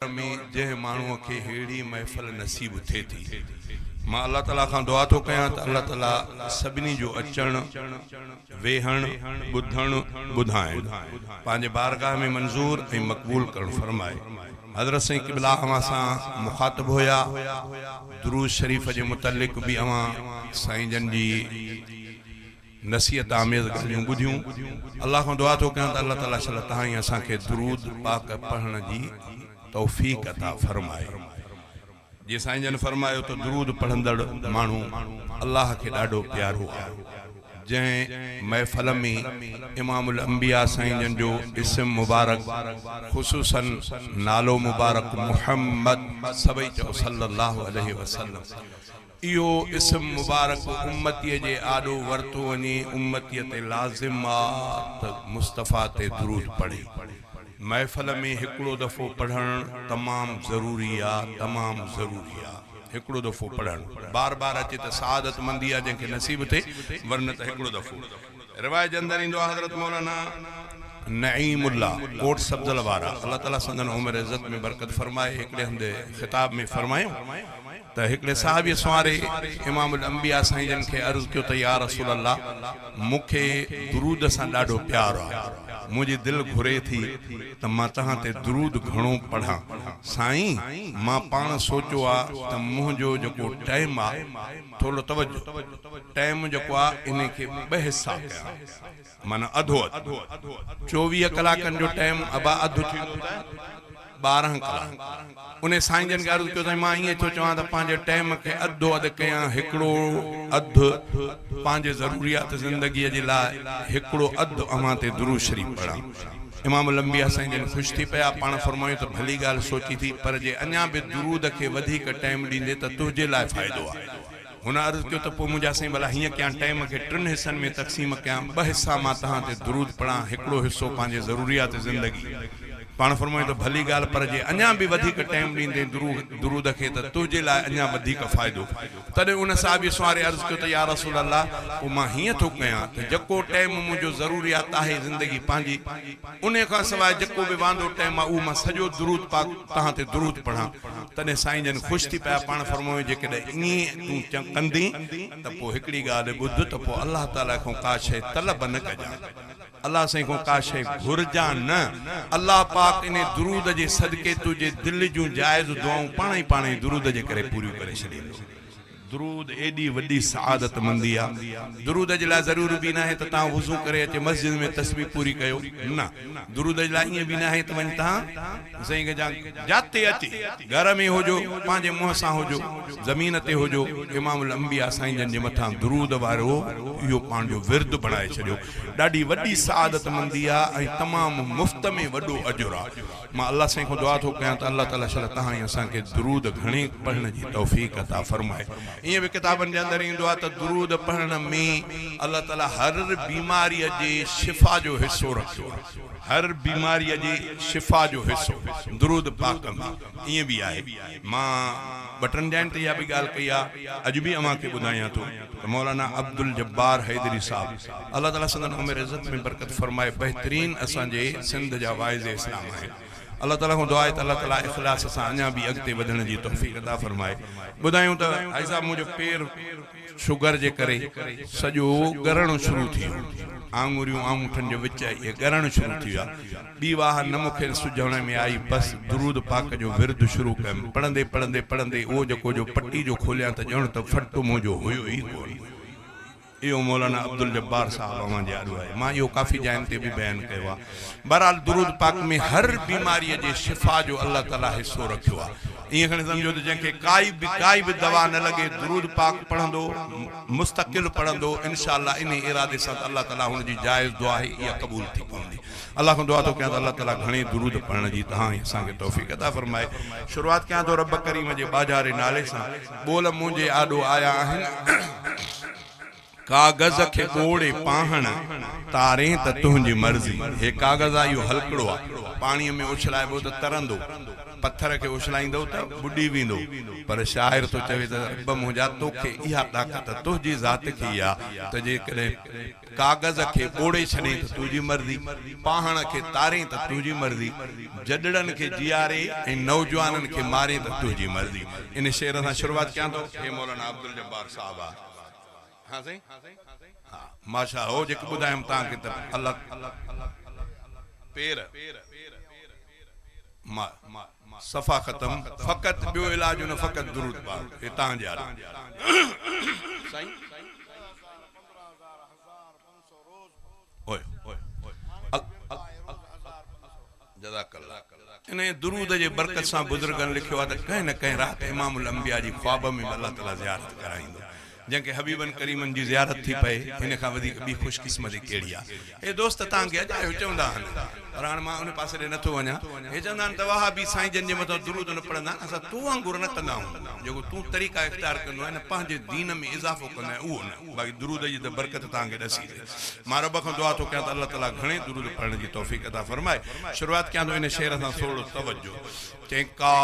में जंहिं माण्हूअ खे अहिड़ी महफ़िल नसीब थिए थी, मां अल्लाह ताला खां दुआ थो कयां त अल्लाह ताला सभिनी जो अचणु वेहणु ॿुधणु ॿुधाइणु पंहिंजे बारगाह में मंज़ूर ऐं मक़बूल करणु फरमाए। हज़रत साईं क़िबला अवां सां मुखातिब हुया, दुरूद शरीफ़ जे मुतल्लिक़ बि अवां साईं जन जी नसीहत आमेज़ ॻाल्हियूं ॿुधियूं। अल्लाह खां दुआ थो कयां त अल्लाह ताला शल तव्हां असांखे दुरूद पाक पढ़ण जी तौफ़ीक़ अता फरमाए। जे साईं जन फरमायो तो दुरूद पढ़ंदड़ माण्हू अल्लाह के ॾाढो प्यारो आहे। जंहिं महफ़िल में इमामुल अंबिया साईं जन जो इस्म मुबारक ख़ुसूसन नालो मुबारक मुहम्मद सभई चओ सल्लल्लाहु अलैहि वसल्लम, इहो इस्म मुबारक उम्मतीअ जे आॾो वरतो वञे। उम्मतीअ ते लाज़िम आहे त मुस्तफ़ा ते दुरूद पढ़े। महफ़िल में हिकिड़ो दफ़ो पढ़णु तमामु ज़रूरी आहे, तमामु ज़रूरी आहे। हिकिड़ो दफ़ो पढ़णु बार बार अचे त सआदत मंदी आहे जंहिंखे नसीब थिए, वरन त हिकिड़ो दफ़ो। रिवायत जे अंदरि ईंदो आहे हज़रत मौलाना नईमुल्लाह कोट सब्ज़ल वारा अल्लाह ताला संदन उमिर इज़्ज़त में बरकत फरमाए, हिकिड़े हंधि ख़िताब में फरमायूं त हिकिड़े साहिबी सवारे इमामुल अंबिया साईं जन खे अर्ज़ु कयो त या रसूल अल्लाह, मूंखे दुरूद सां ॾाढो प्यारु आहे, मुंहिंजी दिलि घुरे थी त मां तव्हां ते दुरूद घणो पढ़ां। साईं मां पाण सोचियो आहे त मुंहिंजो जेको टाइम आहे, थोरो तवजो, टाइम जेको आहे इन खे ॿ हिसा कयां, माना अधो अधु। 24 कलाकनि जो टाइम अबा अधु थींदो त 12 कलाक। उन साईं जन खे अर्ज़ु कयो त मां ईअं थो चवां त पंहिंजे टाइम खे अधो अधु कयां, हिकिड़ो अधु पंहिंजे ज़रूरियात ज़िंदगीअ जे लाइ, हिकिड़ो अधु अवां ते दुरूद शरीफ़ पढ़ां। इमामुल अंबिया साईं जन ख़ुशि थी पिया, पाण फरमायूं त भली ॻाल्हि सोची थी, पर जे अञा बि दुरूद खे वधीक टाइम ॾींदे त तुंहिंजे लाइ फ़ाइदो आहे। हुन अर्ज़ु कयो त पोइ मुंहिंजा साईं भला हीअं कयां, टाइम खे 3 हिसनि में तक़सीम कयां, 2 हिसा मां तव्हां ते दुरूद पढ़ां, हिकिड़ो हिसो पंहिंजे ज़रूरियात ज़िंदगी। पाण फरमायूं त भली ॻाल्हि, पर जे अञा बि वधीक टाइम ॾींदे दुरूद खे त तुंहिंजे लाइ अञा वधीक फ़ाइदो। तॾहिं उन साहिबी सवारे अर्ज़ु कयो त या रसूल अल्लाह, पोइ मां हीअं थो कयां त जेको टाइम मुंहिंजो ज़रूरियात आहे ज़िंदगी पंहिंजी, उन खां सवाइ जेको बि वांदो टाइम आहे उहो मां सॼो दुरूद पाक तव्हां ते दुरूद पढ़ां। तॾहिं साईं जन ख़ुशि थी पिया, पाण फरमायूं जेकॾहिं ईअं तूं कंदी त पोइ हिकिड़ी ॻाल्हि ॿुध त पोइ अल्लाह ताला खां का शइ तलब न कजां, अल्लाह साईं को का शइ घुरजा न। अल्लाह पाक इन दुरूद जे सदके तुंहिंजे दिलि जूं जाइज़ दुआऊं पाण ई दुरूद जे करे पूरियूं करे छॾींदो। दुरूद एॾी वॾी सआदत मंदी आहे। दुरूद जे लाइ ज़रूरी बि न आहे त तव्हां वुज़ू करे अचे मस्जिद में तस्बीह पूरी कयो, न। दुरूद जे लाइ ईअं बि न आहे त वञी तव्हां साईं खे जाते अचे, घर में हुजो, पंहिंजे मुंहं सां हुजो, ज़मीन ते हुजो, इमामुल अंबिया साईं जन जे मथां दुरूद वारो इहो पंहिंजो विर्द बणाए छॾियो। ॾाढी वॾी सआदत मंदी आहे ऐं तमामु मुफ़्त में वॾो अजुर आहे। मां अल्लाह साईं खां दुआ थो कयां त अल्लाह ताला शल तव्हां असांखे दुरूद घणे पढ़ण जी तौफ़ीक़ अता फरमाए। ईअं बि किताबनि जे अंदरि ईंदो आहे त दुरूद पढ़ण में अल्लाह ताला हर बीमारीअ जे शिफ़ा जो हिसो रखियो आहे, हर बीमारीअ जे शिफ़ा जो हिसो दुरूद पाक में ईअं बि आहे। मां 2 ॾींहंनि ते इहा बि ॻाल्हि कई आहे, अॼु बि अव्हांखे ॿुधायां थो त मौलाना अब्दुल जब्बार हैदरी साहब अल्लाह ताला संदन उमिर इज़्ज़त में बरकत फरमाए, बहितरीन असांजे सिंध जा वाइज़ इस्लाम आहिनि। अल्लाह ताला खां दुआ आहे त अल्लाह ताला इख़लास सां अञा बि अॻिते वधण जी तौफ़ीक़ अता फरमाए। ॿुधायूं त भाई साहब मुंहिंजो पेर शुगर जे करे सॼो ॻरणु शुरू थी वियो, आङुरियूं आङूठनि जो विच इहे ॻरणु शुरू थी विया। ॿी वाह न मूंखे सुझण में आई, बसि दुरूद पाक जो विर्द शुरू कयुमि। पढ़ंदे पढ़ंदे पढ़ंदे उहो जेको जो पटी जो खोलियां त ॼण त फटु मुंहिंजो हुयो ई कोन। इहो मौलाना अब्दुल जब्बार साहब अवां जे आॾो आहे। मां इहो काफ़ी जाइनि ते बि बयानु कयो आहे। बहरहाल दुरूद पाक में हर बीमारीअ जे शिफ़ा जो अल्लाह ताला हिसो रखियो आहे। ईअं खणी सम्झो त जंहिंखे काई बि दवा न लॻे, दुरूद पाक पढ़ंदो, मुस्तक़िल पढ़ंदो, इंशाअल्लाह इन इरादे सां त अल्लाह ताला हुनजी जाइज़ दुआ आहे इहा क़बूल थी पवंदी। अल्लाह खां दुआ थो कयां त अल्लाह ताला घणे दुरूद पढ़ण जी तव्हां असांखे तौफ़ीक़ अता फरमाए। शुरूआत कयां थो रब करीम जे बाजारे नाले सां। ॿोल मुंहिंजे आॾो आया आहिनि, कागज़ खे ॿोड़े पाहण तारे त तुंहिंजी मर्ज़ी। हे कागज़ आहे इहो हलकड़ो आहे, पाणीअ में उछलाइबो त तरंदो, पत्थर खे उछलाईंदो त बुॾी वेंदो, पर शाइर तो चवे त रब मुंहिंजा तोखे इहा ताक़त तुंहिंजी ज़ात खे ई आहे त जेकॾहिं कागज़ खे ॿोड़े छॾे त तुंहिंजी मर्ज़ी, पाहण खे तारे त तुंहिंजी मर्ज़ी, जॾड़नि खे जीआरे ऐं नौजवाननि खे मारे त तुंहिंजी मर्ज़ी। इन शेर सां शुरूआत कयां थो। हे मौलाना अब्दुल जब्बार साहब आहे। हाँ साईं, हाँ माशा हो जेको ॿुधायमि तव्हांखे त अल्लाह पेर सफ़ा ख़तम, फ़क़त ॿियो इलाज न, फ़क़त दुरूद पाक। हे तव्हांजे हाल साईं ओए जज़ाकल्लाह। इन दुरूद जे बरकत सां बुज़ुर्गनि लिखियो आहे त कंहिं न कंहिं राति इमामुल अंबिया जी ख्वाब में अल्लाह ताला ज़ियारत कराईंदो, जंहिंखे हबीबन करीमन जी ज़ियारत थी पए हिन खां वधीक ॿी ख़ुशकिस्मती कहिड़ी आहे। हे दोस्त तव्हांखे अॼायो चवंदा आहिनि, पर हाणे मां उन पासे ॾे नथो वञा। हे चवंदा आहिनि त वहाबी साईं जन जे मथां दुरूद न पढ़ंदा, असां तूं वांगुरु न कंदा आहियूं, जेको तूं तरीक़ा इख़्तियार कंदो आहे न पंहिंजे दीन में इज़ाफ़ो कंदा आहियूं उहो न। बाक़ी दुरूद जी त बरकत तव्हांखे ॾसी ॾे। मां रब खां दुआ थो कयां त अल्लाह ताला घणे दुरूद पढ़ण जी तौफ़ीक़ अता फ़रमाए। शुरूआत कयां थो इन शेर सां थोरो तवजो। चई का